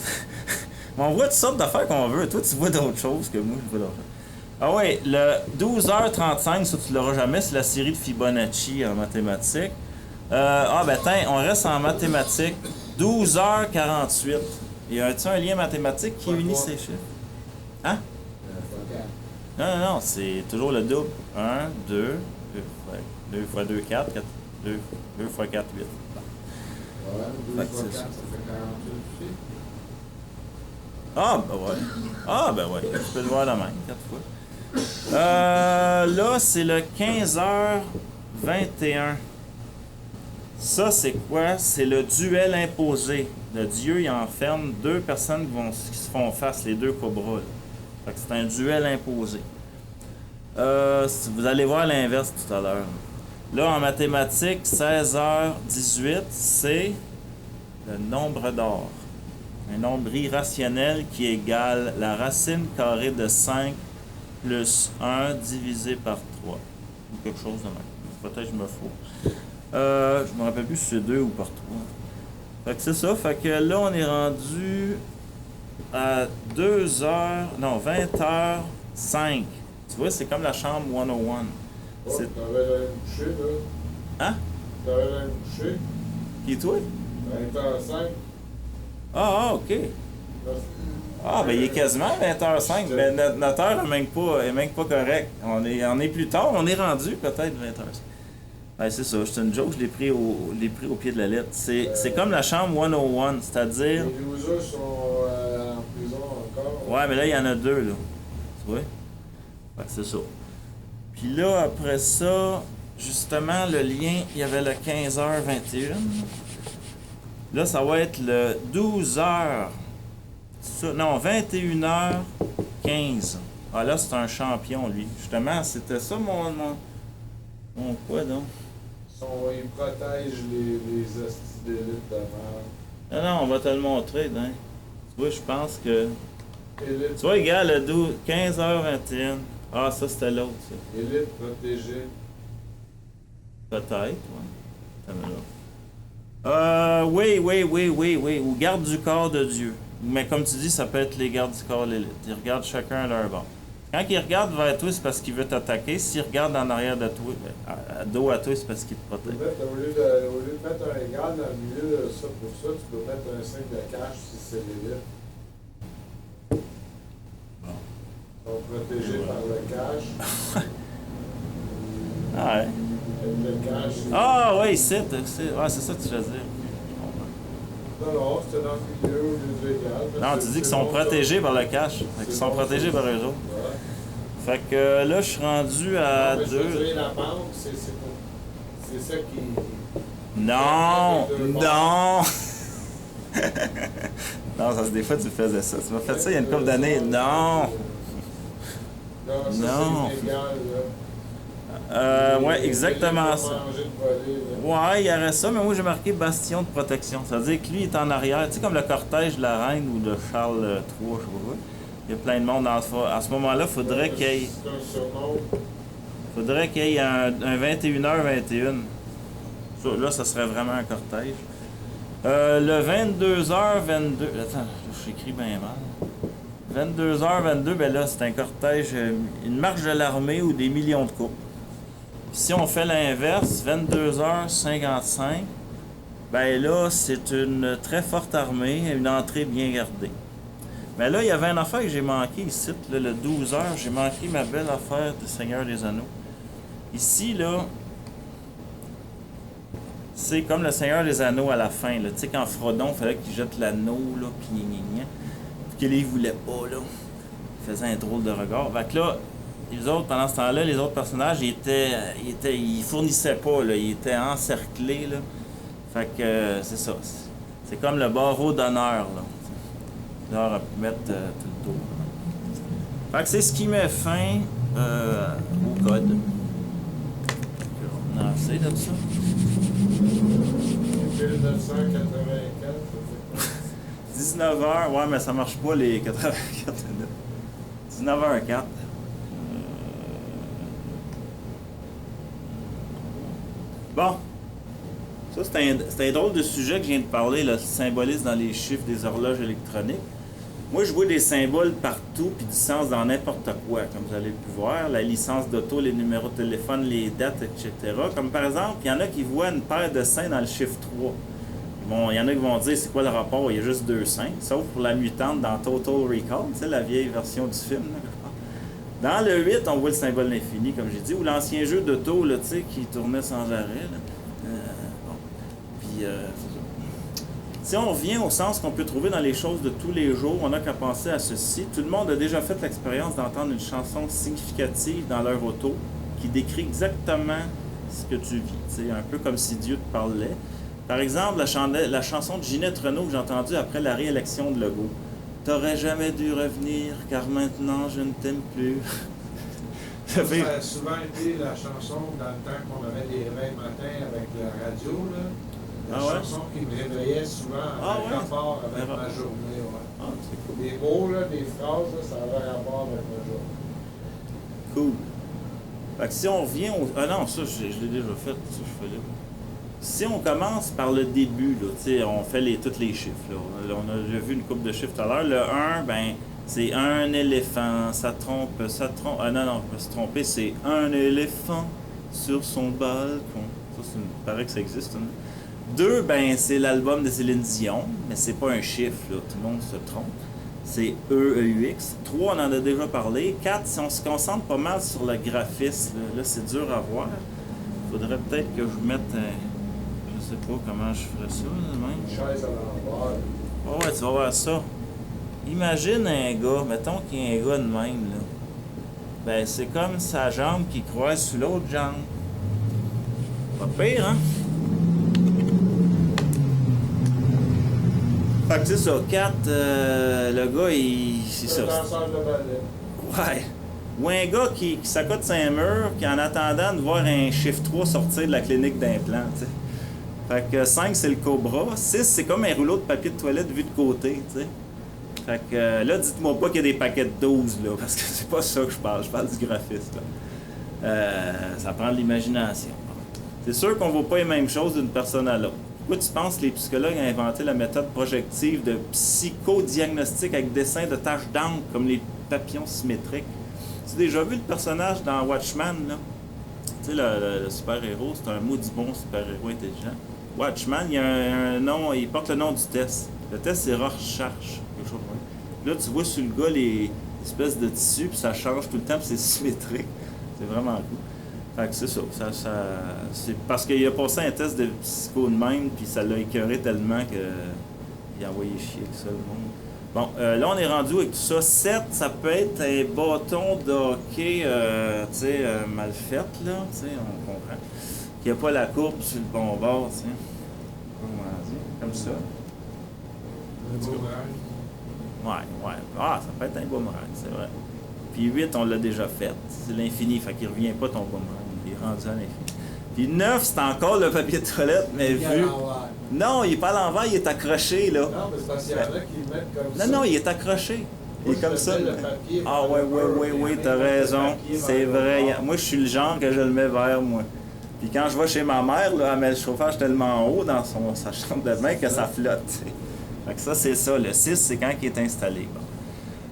Mais on voit toutes sortes d'affaires qu'on veut. Toi, tu vois d'autres choses que moi, je vois d'autres choses. Ah oui, le 12h35, ça tu l'auras jamais, c'est la série de Fibonacci en mathématiques. On reste en mathématiques. 12h48. Y a-t-il un lien mathématique qui unit ces chiffres? Hein? Non, c'est toujours le double. 1, 2, 2 fois 2, 4, 2 fois 4, 8. Ouais, 2 fois 4, ça fait 48 aussi. Ah, ben ouais. Tu peux le voir la même, 4 fois. Là, c'est le 15h21. Ça, c'est quoi? C'est le duel imposé. Le dieu, il enferme deux personnes qui se font face, les deux cobras. Fait que c'est un duel imposé. Vous allez voir l'inverse tout à l'heure. Là, en mathématiques, 16h18, c'est le nombre d'or. Un nombre irrationnel qui égale la racine carrée de 5 plus 1 divisé par 3. Ou quelque chose de même. Peut-être que je me fous. Je me rappelle plus si c'est 2 ou par 3. Fait que c'est ça. Fait que là, on est rendu à 20h05. Tu vois, c'est comme la chambre 101. Oh, t'avais l'air couché, là. Hein? T'avais l'air couché. Qui est toi? 20h05. Ah, ok. Ah, ben il est quasiment 20h05, mais notre heure n'est même pas correcte. On est plus tard, on est rendu peut-être 20h05. Ben, c'est ça, c'est une joke, je l'ai pris au pied de la lettre. C'est comme la chambre 101, c'est-à-dire... Les losers sont en prison encore. Ouais, mais là, il y en a deux, là. Tu vois? Ouais, c'est ça. Puis là, après ça, justement, le lien, il y avait le 15h21. Là, ça va être le 12h... Non, 21h15. Ah là, c'est un champion, lui. Justement, c'était ça mon quoi, donc? Ils protègent les hosties d'élite de merde. Non, on va te le montrer, hein. Tu vois, je pense que... Élite. Tu vois, gars, le 15h21. Ah, ça, c'était l'autre, ça. Élite protégée. Peut-être, ouais. Oui. Ou garde du corps de Dieu. Mais comme tu dis, ça peut être les gardes du corps de l'élite. Ils regardent chacun à leur bord. Quand il regarde vers toi, c'est parce qu'il veut t'attaquer. S'il regarde en arrière de toi, à dos à toi, c'est parce qu'il te protège. Au lieu de mettre un égal dans le milieu de ça pour ça, tu peux mettre un signe de cache si c'est l'élite. Ils sont protégés par le cache. Ah ouais. Le cache. Ah ouais, ici, c'est ça que tu veux dire. Non, c'était dans le milieu au lieu de l'égal. Non, tu dis qu'ils sont protégés par le cache. Ils sont protégés par eux autres. Fait que là, je suis rendu à 2. La banque, c'est ça qui. Non! Non! Non, ça, des fois, tu faisais ça. Tu m'as fait ça il y a une couple d'années. Non! Non! Ouais, exactement ça. Ouais, il y aurait ça, mais moi j'ai marqué bastion de protection. Ça veut dire que lui est en arrière. Tu sais, comme le cortège de la reine ou de Charles III, je sais pas quoi. Il y a plein de monde à ce moment-là, faudrait qu'il y ait un 21h21. Ça, là, ça serait vraiment un cortège. Le 22h22. Attends, j'écris bien mal. 22h22, ben là, c'est un cortège, une marche de l'armée ou des millions de coupes. Si on fait l'inverse, 22h55, ben là, c'est une très forte armée, une entrée bien gardée. Mais là, il y avait une affaire que j'ai manqué ici, là, le 12h, j'ai manqué ma belle affaire du Seigneur des Anneaux. Ici, là, c'est comme le Seigneur des Anneaux à la fin, là. Tu sais, quand Frodon, il fallait qu'il jette l'anneau, là, puis gna. Puis que là, il voulait pas, là. Il faisait un drôle de regard. Fait que là, les autres, pendant ce temps-là, les autres personnages, ils fournissaient pas, là. Ils étaient encerclés, là. Fait que, c'est ça. C'est comme le barreau d'honneur, là. Là, on va mettre tout le tour. Fait que c'est ce qui met fin au code. On a assez de ça. 1984, 19h, ouais, mais ça marche pas les 84 minutes. 19h04. Bon. Ça, c'est un drôle de sujet que je viens de parler, là, le symbolisme dans les chiffres des horloges électroniques. Moi, je vois des symboles partout, puis du sens dans n'importe quoi, comme vous avez pu voir. La licence d'auto, les numéros de téléphone, les dates, etc. Comme par exemple, il y en a qui voient une paire de seins dans le chiffre 3. Bon, il y en a qui vont dire, c'est quoi le rapport? Il y a juste 2 seins, sauf pour la mutante dans Total Recall, tu sais, la vieille version du film, là, que je parle. Dans le 8, on voit le symbole d'infini, comme j'ai dit, ou l'ancien jeu d'auto, là, tu sais, qui tournait sans arrêt, là. Bon. Puis, c'est ça. Si on revient au sens qu'on peut trouver dans les choses de tous les jours, on n'a qu'à penser à ceci. Tout le monde a déjà fait l'expérience d'entendre une chanson significative dans leur auto qui décrit exactement ce que tu vis. C'est un peu comme si Dieu te parlait. Par exemple, la chanson de Ginette Renault que j'ai entendue après la réélection de Legault. « T'aurais jamais dû revenir, car maintenant je ne t'aime plus. » Ça a souvent été la chanson dans le temps qu'on avait des réveils matin avec la radio, là. La chanson qui me réveillait souvent avec rapport avec ma journée. Ouais. Ah, c'est cool. Les mots, là, des phrases, là, ça avait rapport avec ma journée. Cool. Fait que si on revient au... Ah non, ça, je l'ai déjà fait, ça, je fais là. Si on commence par le début, là, on fait tous les chiffres. Là. On a déjà vu une couple de chiffres tout à l'heure. Le 1, ben, c'est un éléphant. Ça trompe. Ah non, je me suis trompé. C'est un éléphant sur son balcon. Ça, il paraît que ça existe. Hein? 2, ben, c'est l'album de Céline Dion, mais c'est pas un chiffre, là. Tout le monde se trompe. C'est E-E-U-X. 3, on en a déjà parlé. 4, si on se concentre pas mal sur le graphisme, là c'est dur à voir. Faudrait peut-être que je mette... je sais pas comment je ferais ça, là, même. Une chaise à l'envers. Oh ouais, tu vas voir ça. Imagine un gars, mettons qu'il y a un gars de même, là. Ben, c'est comme sa jambe qui croise sur l'autre jambe. Pas pire, hein? Fait que c'est ça, 4, le gars, c'est ça. Ouais. Ou un gars qui s'accote sur un mur, qui en attendant de voir un chiffre 3 sortir de la clinique d'implant, tu sais. Fait que 5, c'est le cobra. 6, c'est comme un rouleau de papier de toilette vu de côté, tu sais. Fait que là, dites-moi pas qu'il y a des paquets de 12, là, parce que c'est pas ça que je parle du graphiste, là. Ça prend de l'imagination. C'est sûr qu'on voit pas les mêmes choses d'une personne à l'autre. Pourquoi tu penses que les psychologues ont inventé la méthode projective de psychodiagnostic avec dessin de taches d'encre comme les papillons symétriques? Tu as déjà vu le personnage dans Watchmen, là? Tu sais, le super-héros, c'est un maudit bon super-héros intelligent. Watchman, il y a un nom, il porte le nom du test. Le test, c'est Rorschach, quelque chose comme ça. Là, tu vois sur le gars les espèces de tissus, puis ça change tout le temps, puis c'est symétrique. C'est vraiment cool. Fait que c'est ça. C'est parce qu'il a passé un test de psycho de même, puis ça l'a écœuré tellement qu'il a envoyé chier avec ça, le monde. Bon, là, on est rendu avec tout ça. 7, ça peut être un bâton de hockey, tu sais, mal fait, là, tu sais, on comprend. Qui n'a pas la courbe sur le bon bord, tu sais. Comment dire? Comme ça. Un boomerang. Ouais. Ah, ça peut être un boomerang, c'est vrai. Puis 8, on l'a déjà fait. C'est l'infini, fait qu'il revient pas ton boomerang. Il est rendu à l'infini. Puis 9, c'est encore le papier de toilette, mais vu... Non, il est pas à l'envers, il est accroché, là. Non, mais c'est parce qu'il y en a qui le mettent comme ça. Non, il est accroché. Il est comme ça. Le papier, Ah oui, t'as raison. C'est vrai. Moi, je suis le genre que je le mets vers moi. Puis quand je vais chez ma mère, là, elle met le chauffage tellement haut dans sa chambre de bain que ça flotte. T'sais. Fait que ça, c'est ça. Le 6, c'est quand il est installé. Bon.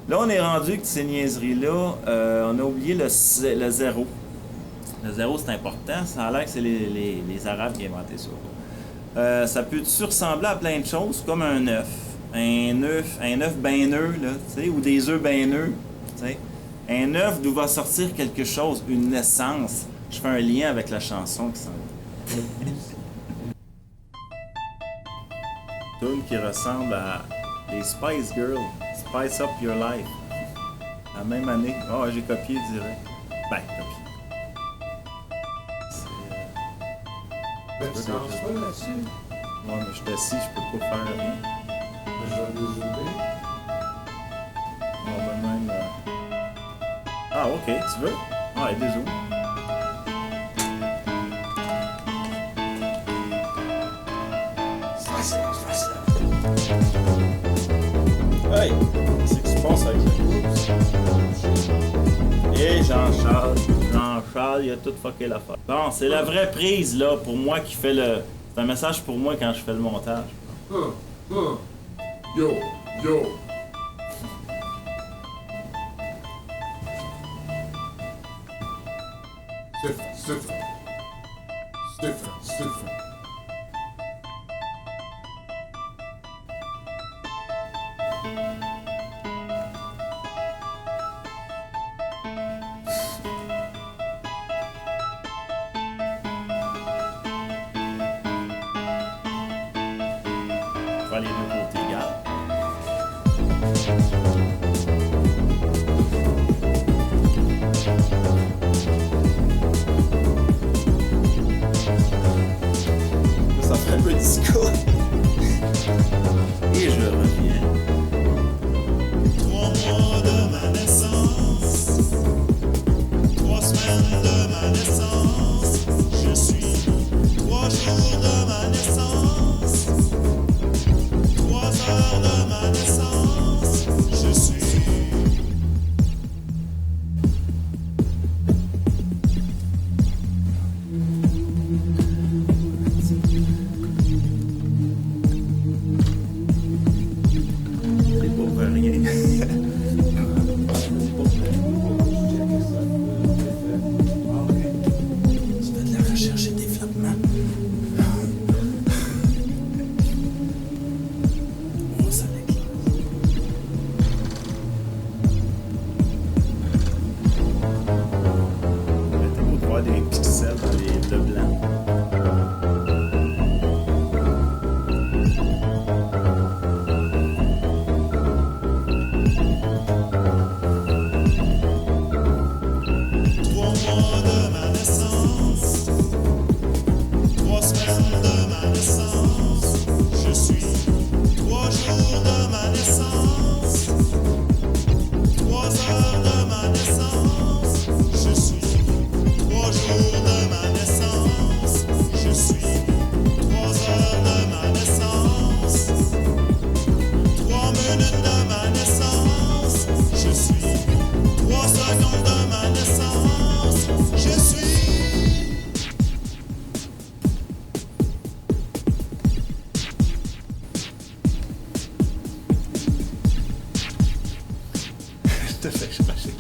Là, on est rendu avec ces niaiseries-là. On a oublié le 0. Le 0, c'est important. Ça a l'air que c'est les Arabes qui ont inventé ça. Ça peut-tu ressembler à plein de choses, comme un œuf. Un œuf ben nœud, là, t'sais, ou des œufs ben nœuds. T'sais. Un œuf d'où va sortir quelque chose, une naissance. Je fais un lien avec la chanson qui s'en va. Tune qui ressemble à les Spice Girls, Spice Up Your Life. La même année. Ah, j'ai copié direct. Ben, copié. Mais tu danses pas là-dessus? Ouais, mais je suis assis, je peux pas faire rien. Je vais le zoomer. On va même... Ah, ok, tu veux? Ah, il y a des zooms. Hey! C'est que tu penses avec ça? Et Jean-Charles, il a tout fucké l'affaire. Bon, c'est la vraie prise, là, pour moi qui fait le... C'est un message pour moi quand je fais le montage. Yo! Stéphane. Faire les deux côtés égales. Ça fait un peu disco. Et je reviens. 3 mois de ma naissance, 3 semaines de ma naissance, je suis 3 jours de ma naissance, 3 heures de ma naissance, je suis. C'est pas pour rien. Tu fais de la recherche et développement. Oh, ça l'éclate. T'es beau de voir des pixels dans les bleus blancs. De ma naissance, 3 semaines de ma naissance, je suis 3 jours de ma naissance, 3 heures de ma naissance, je suis 3 jours de ma naissance, je suis 3 heures de ma naissance, 3 minutes de ma naissance, je suis 3 secondes de ma naissance, je suis. Je te fais cracher.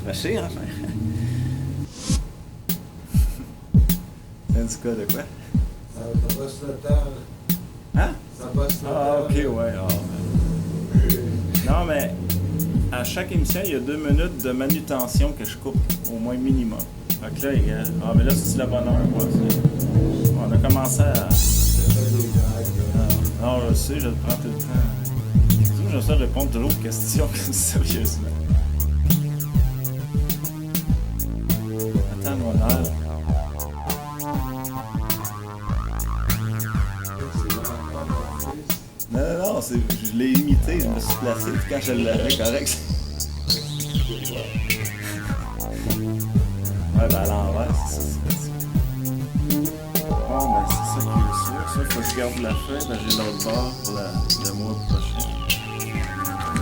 Fâché, hein? Syndicat de quoi? Ça bosse le temps. Hein? Ça bosse le temps. Ah, ok, ouais. Non, mais à chaque émission, il y a 2 minutes de manutention que je coupe, au moins minimum. Fait que là, mais là, c'est la bonne heure, quoi. On a commencé à... Non, je sais, je le prends tout le temps. J'essaie de répondre toujours aux questions sérieusement. Attends, mon heure. Non, je l'ai imité, je me suis placé, puis quand je l'avais correct. Ouais, ben à l'envers, c'est ça. Bon, ben c'est ça qui est sûr. Ça, il faut que je garde la feuille, ben j'ai l'autre bord pour le mois prochain.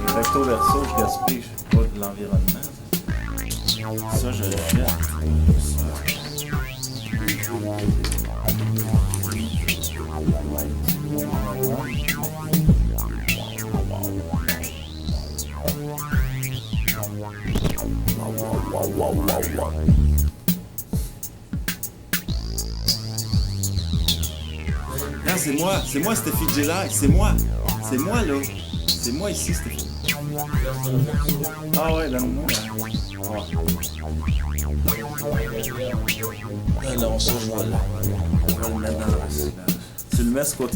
Le recto verso, je gaspille pas de l'environnement. Ça, je le fais. Non, c'est moi cette fille-là, c'est moi là, c'est moi ici cette fille. Ah ouais, donne-moi. Ouais. Non, ça je vais le mettre dans le... Tu le mets ce côté.